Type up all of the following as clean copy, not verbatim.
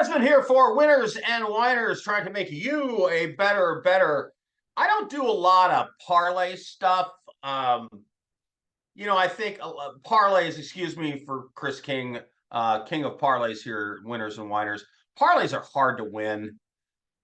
Esmond here for winners and whiners, trying to make you a better. I don't do a lot of parlay stuff. I think parlays, excuse me for Chris King, king of parlays here, winners and whiners. Parlays are hard to win.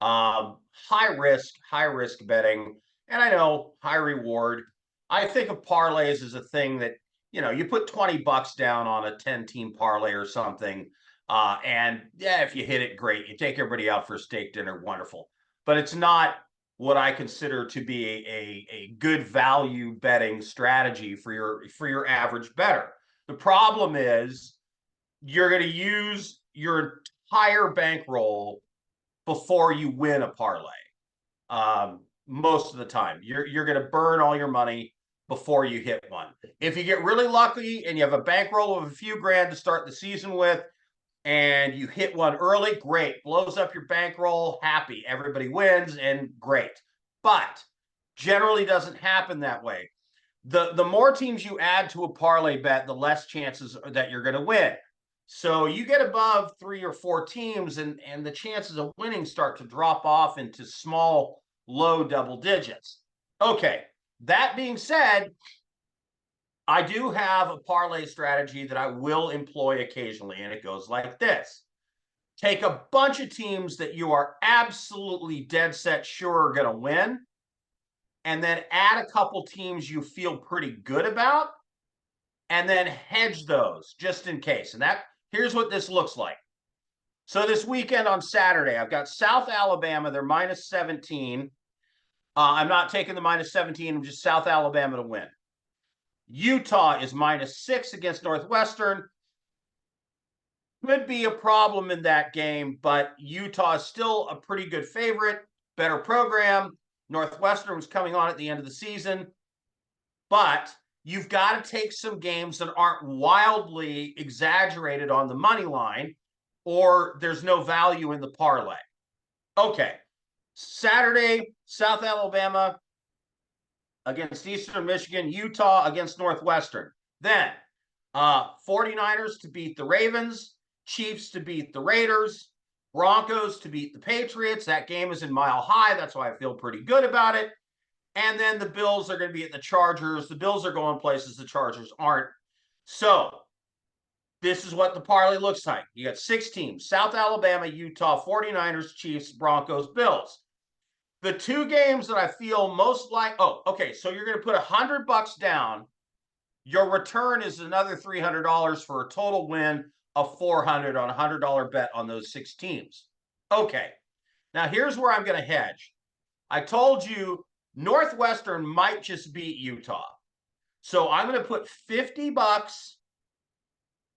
High risk betting. And I know high reward. I think of parlays as a thing that, you put 20 bucks down on a 10-team parlay or something. And yeah, if you hit it, great. You take everybody out for a steak dinner, wonderful. But it's not what I consider to be a good value betting strategy for your average bettor. The problem is you're going to use your entire bankroll before you win a parlay. Most of the time, you're going to burn all your money before you hit one. If you get really lucky and you have a bankroll of a few grand to start the season with, and you hit one early, great. Blows up your bankroll, happy. Everybody wins, and great. But generally doesn't happen that way. The more teams you add to a parlay bet, the less chances that you're going to win. So you get above 3 or 4 teams, and the chances of winning start to drop off into small, low double digits. Okay, that being said, I do have a parlay strategy that I will employ occasionally, and it goes like this. Take a bunch of teams that you are absolutely dead set sure are going to win, and then add a couple teams you feel pretty good about, and then hedge those just in case. And here's what this looks like. So this weekend on Saturday, I've got South Alabama. They're minus 17. I'm not taking the minus 17. I'm just South Alabama to win. Utah is minus 6 against Northwestern. Could be a problem in that game, but Utah is still a pretty good favorite, better program. Northwestern was coming on at the end of the season. But you've got to take some games that aren't wildly exaggerated on the money line, or there's no value in the parlay. Okay, Saturday, South Alabama against Eastern Michigan, Utah against Northwestern. Then 49ers to beat the Ravens, Chiefs to beat the Raiders, Broncos to beat the Patriots. That game is in Mile High. That's why I feel pretty good about it. And then the Bills are going to be at the Chargers. The Bills are going places the Chargers aren't. So this is what the parlay looks like. You got 6 teams: South Alabama, Utah, 49ers, Chiefs, Broncos, Bills. The 2 games that I feel most like, so you're going to put $100 down. Your return is another $300 for a total win of $400 on a $100 bet on those 6 teams. Okay, now here's where I'm going to hedge. I told you Northwestern might just beat Utah. So I'm going to put $50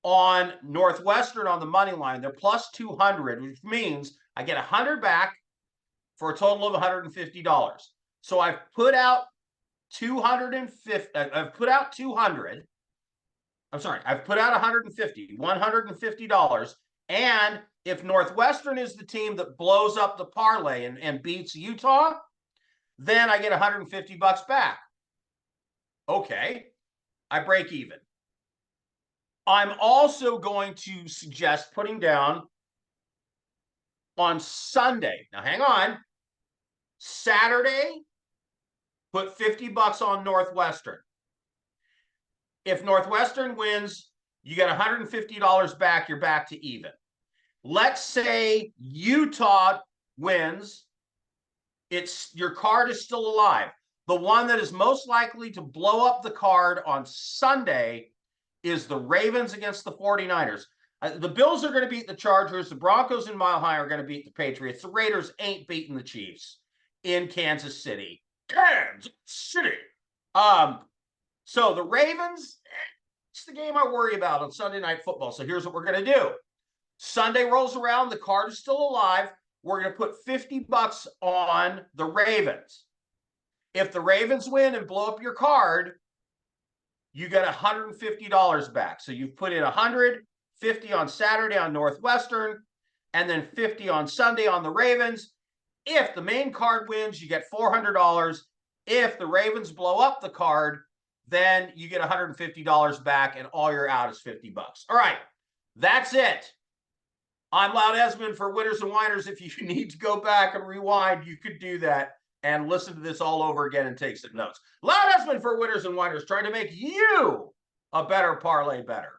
on Northwestern on the money line. They're plus 200, which means I get 100 back for a total of $150. So I've put out 250. I've put out 200. I'm sorry, I've put out $150. And if Northwestern is the team that blows up the parlay and beats Utah, then I get $150 back. Okay, I break even. I'm also going to suggest putting down on Sunday. Now, hang on. Saturday, put $50 on Northwestern. If Northwestern wins, you get $150 back. You're back to even. Let's say Utah wins. Your card is still alive. The one that is most likely to blow up the card on Sunday is the Ravens against the 49ers. The Bills are going to beat the Chargers. The Broncos in Mile High are going to beat the Patriots. The Raiders ain't beating the Chiefs in Kansas City. Kansas City. So the Ravens, it's the game I worry about on Sunday Night Football. So here's what we're going to do. Sunday rolls around. The card is still alive. We're going to put $50 on the Ravens. If the Ravens win and blow up your card, you get $150 back. So you've put in $150 on Saturday on Northwestern, and then $50 on Sunday on the Ravens. If the main card wins, you get $400. If the Ravens blow up the card, then you get $150 back, and all you're out is $50. All right, that's it. I'm Loud Esmond for Winners and Whiners. If you need to go back and rewind, you could do that and listen to this all over again and take some notes. Loud Esmond for Winners and Whiners, trying to make you a better parlay better.